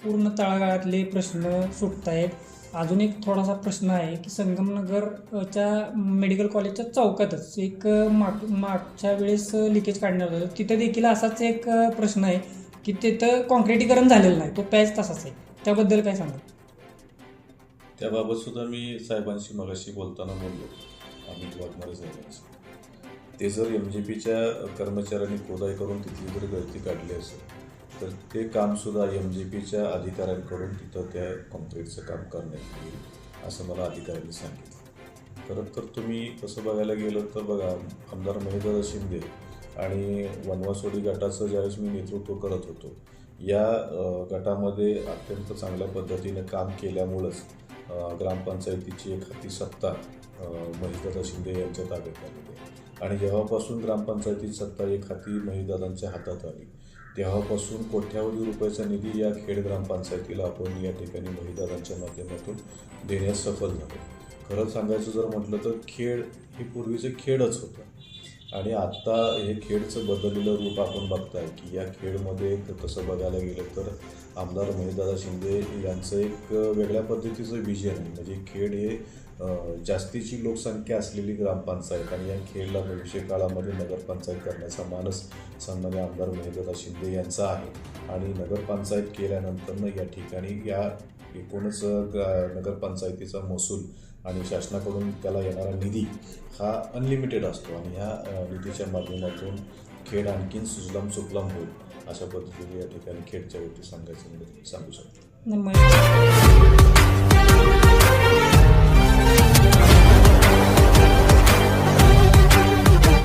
पूर्ण तळागाळातले प्रश्न सुटत आहेत. अजून एक थोडासा प्रश्न आहे की संगमनगरच्या मेडिकल कॉलेजच्या चौकातच एक मागच्या वेळेस लिकेज काढण्यात होतं, तिथं देखील असाच एक प्रश्न आहे की तिथं कॉन्क्रिटीकरण झालेलं नाही, तो पॅच तसाच आहे. त्याबद्दल काय सांगा? त्याबाबत सुद्धा मी साहेबांशी मगाशी बोलताना बोललो, अमित वाघमारे साहेबांशी. ते जर MJPच्या कर्मचाऱ्यांनी खोदाई करून तिथली जर गळती काढली असेल तर ते कामसुद्धा MJPच्या अधिकाऱ्यांकडून तिथं त्या कॉन्क्रीटचं काम करण्यात येईल असं मला अधिकाऱ्यांनी सांगितलं. खरं तर तुम्ही तसं बघायला गेलं तर बघा, आमदार महेंद्र शिंदे आणि वनवासोडी गटाचं ज्यावेळेस मी नेतृत्व करत होतो, या गटामध्ये अत्यंत चांगल्या पद्धतीने काम केल्यामुळंच ग्रामपंचायतीची एक हाती सत्ता महेशदादा शिंदे यांच्या ताब्यात आलेली आहे. आणि जेव्हापासून ग्रामपंचायतीची सत्ता एक हाती महेशदादांच्या हातात आली तेव्हापासून कोट्यावधी रुपयाचा निधी या खेड ग्रामपंचायतीला आपण या ठिकाणी महेशदादांच्या माध्यमातून देण्यास सफल झालो. खरं सांगायचं जर म्हटलं तर खेड हे पूर्वीचं खेडच होतं आणि आत्ता हे खेडचं बदललेलं रूप आपण बघताय की या खेडमध्ये तसं बघायला गेलं तर आमदार महेशदादा शिंदे यांचं एक वेगळ्या पद्धतीचं विजन आहे. म्हणजे खेड हे जास्तीची लोकसंख्या असलेली ग्रामपंचायत आणि या खेडला भविष्य काळामध्ये नगरपंचायत करण्याचा मानस सन्माननीय आमदार महेशदादा शिंदे यांचा आहे. आणि नगरपंचायत केल्यानंतरनं या ठिकाणी या एकूणच नगरपंचायतीचा महसूल आणि शासनाकडून त्याला येणारा निधी हा अनलिमिटेड असतो आणि ह्या निधीच्या माध्यमातून खेड आणखीन सुजलाम सुफलाम होईल अशा पद्धतीने या ठिकाणी खेडच्या गोष्टी सांगायचं म्हणजे सांगू शकतो.